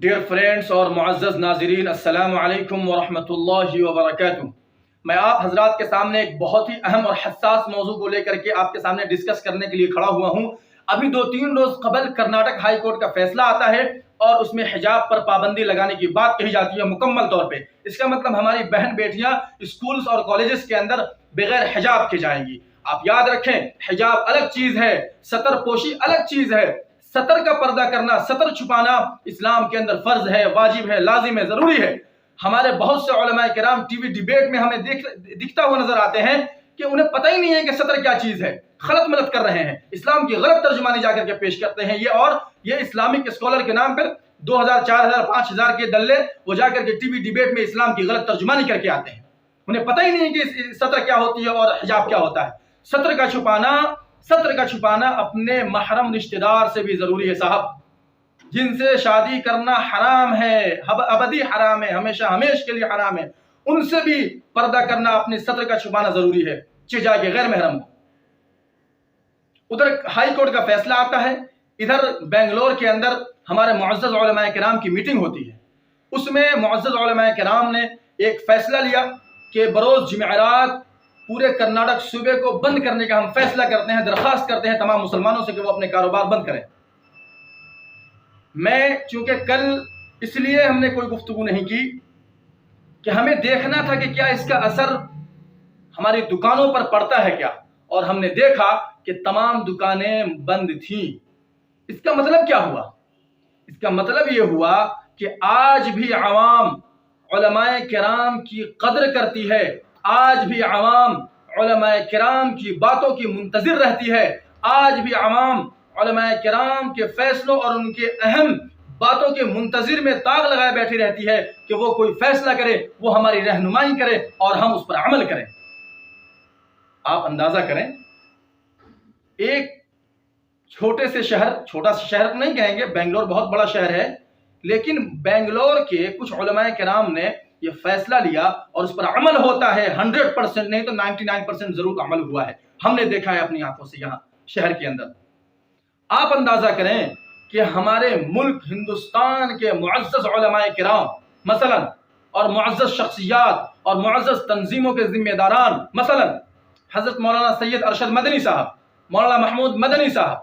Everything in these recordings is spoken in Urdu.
ڈیئر فرینڈس اور معزز ناظرین، السلام علیکم ورحمۃ اللہ وبرکاتہ۔ میں آپ حضرات کے سامنے ایک بہت ہی اہم اور حساس موضوع کو لے کر کے آپ کے سامنے ڈسکس کرنے کے لیے کھڑا ہوا ہوں۔ ابھی 2-3 روز قبل کرناٹک ہائی کورٹ کا فیصلہ آتا ہے اور اس میں حجاب پر پابندی لگانے کی بات کہی جاتی ہے مکمل طور پہ۔ اس کا مطلب ہماری بہن بیٹیاں اسکولز اور کالجز کے اندر بغیر حجاب کے جائیں گی۔ آپ یاد رکھیں، حجاب الگ چیز ہے، ستر پوشی الگ چیز ہے۔ ستر کا پردہ کرنا، ستر چھپانا اسلام کے اندر فرض ہے، واجب ہے، لازم ہے، ضروری ہے۔ ہمارے بہت سے علماء کرام ٹی وی ڈیبیٹ میں ہمیں دکھتا ہوا نظر آتے ہیں کہ انہیں پتہ ہی نہیں ہے کہ ستر کیا چیز ہے، غلط ملت کر رہے ہیں، اسلام کی غلط ترجمانی جا کر کے پیش کرتے ہیں۔ یہ اسلامک اسکالر کے نام پر 2000، 4000، 5000 کے دلے وہ جا کر کے ٹی وی ڈیبیٹ میں اسلام کی غلط ترجمانی کر کے آتے ہیں۔ انہیں پتہ ہی نہیں ہے کہ ستر کیا ہوتی ہے اور حجاب کیا ہوتا ہے۔ ستر کا چھپانا اپنے محرم رشتہ دار سے بھی ضروری ہے صاحب، جن سے شادی کرنا حرام ہے، ابدی حرام ہے، ہمیشہ ہمیش کے لیے حرام ہے۔ ان سے بھی پردہ کرنا، اپنے ستر کا چھپانا ضروری ہے، چہ کے غیر محرم کو۔ ادھر ہائی کورٹ کا فیصلہ آتا ہے، ادھر بنگلور کے اندر ہمارے معزز علماء کرام کی میٹنگ ہوتی ہے۔ اس میں معزز علماء کرام نے ایک فیصلہ لیا کہ بروز جمعرات پورے کرناٹک صوبے کو بند کرنے کا ہم فیصلہ کرتے ہیں، درخواست کرتے ہیں تمام مسلمانوں سے کہ وہ اپنے کاروبار بند کریں۔ چونکہ کل اس لیے ہم نے کوئی گفتگو نہیں کی کہ ہمیں دیکھنا تھا کہ کیا اس کا اثر ہماری دکانوں پر پڑتا ہے کیا، اور ہم نے دیکھا کہ تمام دکانیں بند تھیں۔ اس کا مطلب کیا ہوا؟ اس کا مطلب یہ ہوا کہ آج بھی عوام علماء کرام کی قدر کرتی ہے، آج بھی عوام علماء کرام کی باتوں کی منتظر رہتی ہے، آج بھی عوام علماء کرام کے فیصلوں اور ان کے اہم باتوں کے منتظر میں تاغ لگائے بیٹھی رہتی ہے کہ وہ کوئی فیصلہ کرے، وہ ہماری رہنمائی کرے اور ہم اس پر عمل کریں۔ آپ اندازہ کریں، ایک چھوٹے سے شہر، چھوٹا سا شہر نہیں کہیں گے، بنگلور بہت بڑا شہر ہے، لیکن بنگلور کے کچھ علماء کرام نے یہ فیصلہ لیا اور اس پر عمل ہوتا ہے۔ 100% نہیں تو 99% ضرور عمل ہوا ہے، ہم نے دیکھا ہے اپنی آنکھوں سے یہاں شہر کے اندر۔ آپ اندازہ کریں کہ ہمارے ملک ہندوستان کے معزز علماء کرام مثلا، اور معزز شخصیات اور معزز تنظیموں کے ذمہ داران مثلا حضرت مولانا سید ارشد مدنی صاحب، مولانا محمود مدنی صاحب،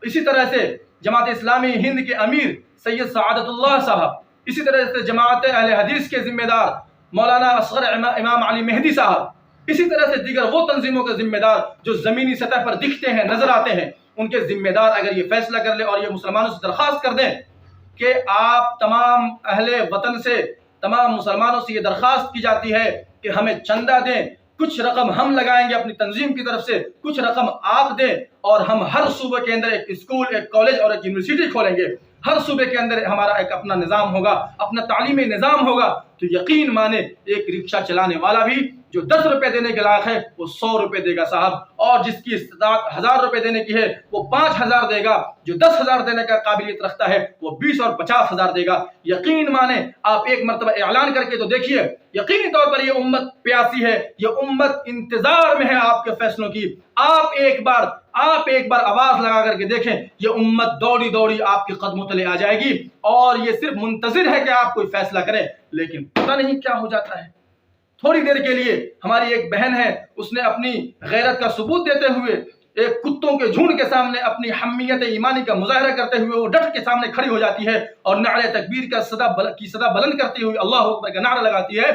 اسی طرح سے جماعت اسلامی ہند کے امیر سید سعادت اللہ صاحب، اسی طرح سے جماعت اہل حدیث کے ذمہ دار مولانا اصغر امام علی مہدی صاحب، اسی طرح سے دیگر وہ تنظیموں کے ذمہ دار جو زمینی سطح پر دکھتے ہیں، نظر آتے ہیں، ان کے ذمہ دار اگر یہ فیصلہ کر لیں اور یہ مسلمانوں سے درخواست کر دیں کہ آپ تمام اہل وطن سے، تمام مسلمانوں سے یہ درخواست کی جاتی ہے کہ ہمیں چندہ دیں، کچھ رقم ہم لگائیں گے اپنی تنظیم کی طرف سے، کچھ رقم آپ دیں، اور ہم ہر صوبے کے اندر ایک اسکول، ایک کالج اور ایک یونیورسٹی کھولیں گے۔ ہر صوبے کے اندر ہمارا ایک اپنا نظام ہوگا، اپنا تعلیمی نظام ہوگا، تو یقین مانے ایک رکشہ چلانے والا بھی جو 10 روپے دینے کے لائق ہے وہ 100 روپے دے گا صاحب، اور جس کی استطاعت 1000 روپے دینے کی ہے وہ 5000 دے گا، جو 10,000 دینے کا قابلیت رکھتا ہے وہ 20 اور 50,000 دے گا۔ یقین مانے آپ ایک مرتبہ اعلان کر کے تو دیکھیے، یقینی طور پر یہ امت پیاسی ہے، یہ امت انتظار میں ہے آپ کے فیصلوں کی۔ آپ ایک بار آواز لگا کر کے دیکھیں، یہ امت دوڑی دوڑی آپ کے قدموں تلے آ جائے گی، اور یہ صرف منتظر ہے کہ آپ کوئی فیصلہ کریں، لیکن پتہ نہیں کیا ہو جاتا ہے۔ تھوڑی دیر کے لیے ہماری ایک بہن ہے، اس نے اپنی غیرت کا ثبوت دیتے ہوئے ایک کتوں کے جھنڈ کے سامنے اپنی حمیت ایمانی کا مظاہرہ کرتے ہوئے وہ ڈٹ کے سامنے کھڑی ہو جاتی ہے اور نعرہ تکبیر کا صدا بلند کرتی ہوئی اللہ اکبر کا نعرہ لگاتی ہے۔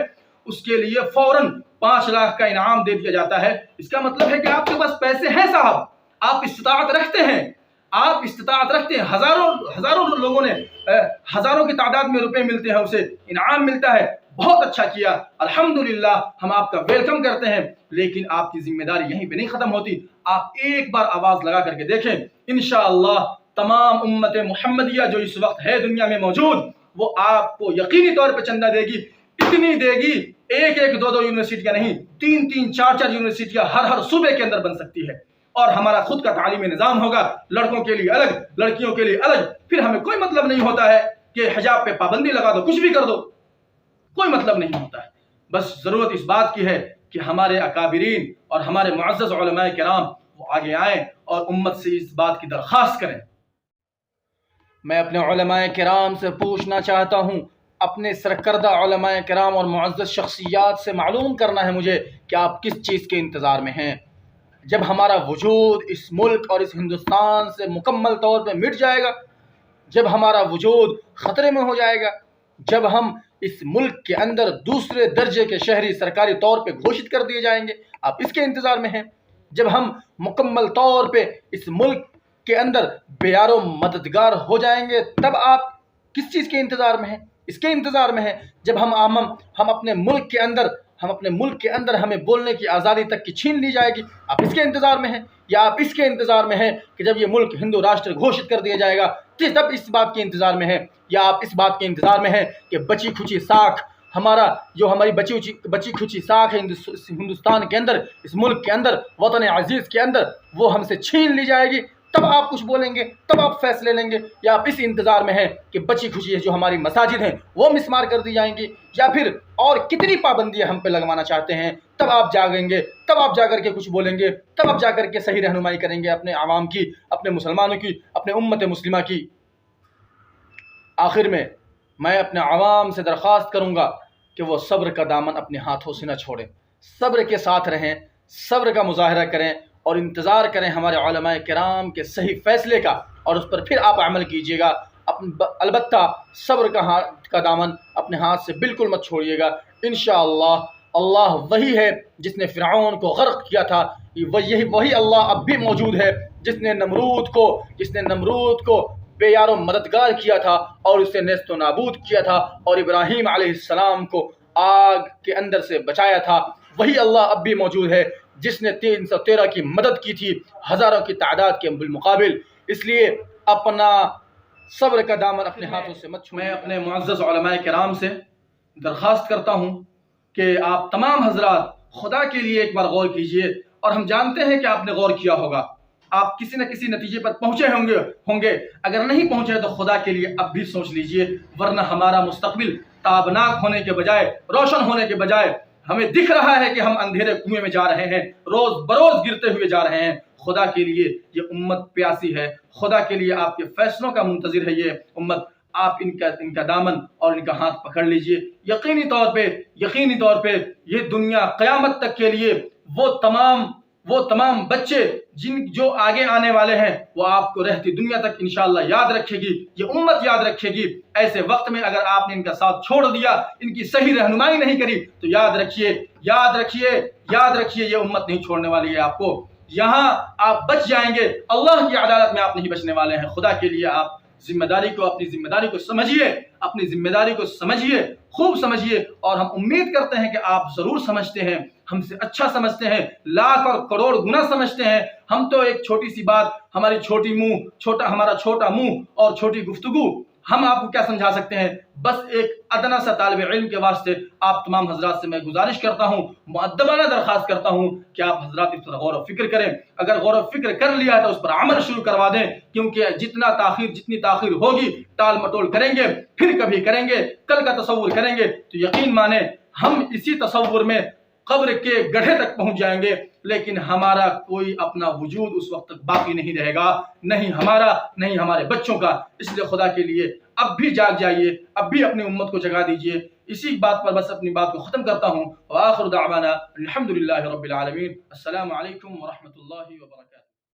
اس کے لیے فوراً 5 لاکھ کا انعام دے دیا جاتا ہے۔ اس کا مطلب ہے کہ آپ کے پاس پیسے ہیں صاحب، آپ استطاعت رکھتے ہیں، ہزاروں لوگوں نے ہزاروں کی تعداد میں روپے ملتے ہیں، اسے انعام ملتا ہے، بہت اچھا کیا، الحمدللہ، ہم آپ کا ویلکم کرتے ہیں، لیکن آپ کی ذمہ داری یہیں پہ نہیں ختم ہوتی۔ آپ ایک بار آواز لگا کر کے دیکھیں، انشاءاللہ تمام امت محمدیہ جو اس وقت ہے دنیا میں موجود، وہ آپ کو یقینی طور پہ چندہ دے گی، اتنی دے گی، 1-2 یونیورسٹیاں نہیں، 3-3، 4-4 یونیورسٹیاں ہر صوبے کے اندر بن سکتی ہے، اور ہمارا خود کا تعلیمی نظام ہوگا، لڑکوں کے لیے الگ، لڑکیوں کے لیے الگ۔ پھر ہمیں کوئی مطلب نہیں ہوتا ہے کہ حجاب پہ پابندی لگا دو، کچھ بھی کر دو، کوئی مطلب نہیں ہوتا ہے۔ بس ضرورت اس بات کی ہے کہ ہمارے اکابرین اور ہمارے معزز علماء کرام وہ آگے آئیں اور امت سے اس بات کی درخواست کریں۔ میں اپنے علماء کرام سے پوچھنا چاہتا ہوں، اپنے سرکردہ علماء کرام اور معزز شخصیات سے معلوم کرنا ہے مجھے کہ آپ کس چیز کے انتظار میں ہیں۔ جب ہمارا وجود اس ملک اور اس ہندوستان سے مکمل طور پہ مٹ جائے گا، جب ہمارا وجود خطرے میں ہو جائے گا، جب ہم اس ملک کے اندر دوسرے درجے کے شہری سرکاری طور پہ گھوشت کر دیے جائیں گے، آپ اس کے انتظار میں ہیں۔ جب ہم مکمل طور پہ اس ملک کے اندر بے یار و مددگار ہو جائیں گے، تب آپ کس چیز کے انتظار میں ہیں؟ اس کے انتظار میں ہیں جب ہم اپنے ملک کے اندر ہمیں بولنے کی آزادی تک کی چھین لی جائے گی، آپ اس کے انتظار میں ہیں؟ یا آپ اس کے انتظار میں ہیں کہ جب یہ ملک ہندو راشٹر گھوشت کر دیا جائے گا تب اس بات کے انتظار میں ہیں؟ یا آپ اس بات کے انتظار میں ہیں کہ بچی کھچی ساکھ ہماری بچی کھچی ساکھ ہے ہندوستان کے اندر، اس ملک کے اندر، وطن عزیز کے اندر، وہ ہم سے چھین لی جائے گی، تب آپ کچھ بولیں گے، تب آپ فیصلے لیں گے؟ یا آپ اس انتظار میں ہیں کہ بچی کھچی جو ہماری مساجد ہیں وہ مسمار کر دی جائیں گی، یا پھر اور کتنی پابندیاں ہم پہ لگوانا چاہتے ہیں، تب آپ جاگیں گے، تب آپ جا کر کے کچھ بولیں گے، تب آپ جا کر کے صحیح رہنمائی کریں گے اپنے عوام کی، اپنے مسلمانوں کی، اپنے امت مسلمہ کی۔ آخر میں اپنے عوام سے درخواست کروں گا کہ وہ صبر کا دامن اپنے ہاتھوں سے نہ چھوڑیں، صبر کے ساتھ رہیں، صبر کا مظاہرہ کریں اور انتظار کریں ہمارے علماء کرام کے صحیح فیصلے کا، اور اس پر پھر آپ عمل کیجیے گا۔ البتہ صبر کا دامن اپنے ہاتھ سے بالکل مت چھوڑیے گا۔ انشاءاللہ اللہ وہی ہے جس نے فرعون کو غرق کیا تھا، وہی اللہ اب بھی موجود ہے جس نے نمرود کو بے یار و مددگار کیا تھا اور اسے نیست و نابود کیا تھا، اور ابراہیم علیہ السلام کو آگ کے اندر سے بچایا تھا۔ وہی اللہ اب بھی موجود ہے جس نے 313 کی مدد کی تھی ہزاروں کی تعداد کے بالمقابل۔ اس لیے اپنا صبر کا دامن اپنے ہاتھوں سے مت چھوڑیں۔ میں اپنے معزز علماء کرام سے درخواست کرتا ہوں کہ آپ تمام حضرات خدا کے لیے ایک بار غور کیجئے، اور ہم جانتے ہیں کہ آپ نے غور کیا ہوگا، آپ کسی نہ کسی نتیجے پر پہنچے ہوں گے، اگر نہیں پہنچے تو خدا کے لیے اب بھی سوچ لیجئے، ورنہ ہمارا مستقبل تابناک ہونے کے بجائے، روشن ہونے کے بجائے، ہمیں دکھ رہا ہے کہ ہم اندھیرے کنویں میں جا رہے ہیں، روز بروز گرتے ہوئے جا رہے ہیں۔ خدا کے لیے یہ امت پیاسی ہے، خدا کے لیے آپ کے فیصلوں کا منتظر ہے یہ امت، آپ ان کا دامن اور ان کا ہاتھ پکڑ لیجئے۔ یقینی طور پہ یہ دنیا قیامت تک کے لیے وہ تمام بچے جو آگے آنے والے ہیں، وہ آپ کو رہتی دنیا تک انشاءاللہ یاد رکھے گی، یہ امت یاد رکھے گی۔ ایسے وقت میں اگر آپ نے ان کا ساتھ چھوڑ دیا، ان کی صحیح رہنمائی نہیں کری، تو یاد رکھیے یہ امت نہیں چھوڑنے والی ہے آپ کو۔ یہاں آپ بچ جائیں گے، اللہ کی عدالت میں آپ نہیں بچنے والے ہیں۔ خدا کے لیے آپ اپنی ذمہ داری کو سمجھیے، خوب سمجھیے، اور ہم امید کرتے ہیں کہ آپ ضرور سمجھتے ہیں، ہم سے اچھا سمجھتے ہیں، لاکھ اور کروڑ گنا سمجھتے ہیں۔ ہم تو ایک چھوٹی سی بات، ہمارا چھوٹا منہ اور چھوٹی گفتگو، ہم آپ کو کیا سمجھا سکتے ہیں؟ بس ایک ادنا سا طالب علم کے واسطے آپ تمام حضرات سے میں گزارش کرتا ہوں، مؤدبانہ درخواست کرتا ہوں کہ آپ حضرات اس پر غور و فکر کریں۔ اگر غور و فکر کر لیا تو اس پر عمل شروع کروا دیں، کیونکہ جتنی تاخیر ہوگی، ٹال مٹول کریں گے، پھر کبھی کریں گے، کل کا تصور کریں گے، تو یقین مانیں ہم اسی تصور میں قبر کے گڑھے تک پہنچ جائیں گے، لیکن ہمارا کوئی اپنا وجود اس وقت تک باقی نہیں رہے گا، نہیں ہمارا، نہیں ہمارے بچوں کا۔ اس لیے خدا کے لیے اب بھی جاگ جائیے، اب بھی اپنی امت کو جگا دیجیے۔ اسی بات پر بس اپنی بات کو ختم کرتا ہوں۔ وآخر دعوانا الحمدللہ رب العالمین۔ السلام علیکم ورحمۃ اللہ وبرکاتہ۔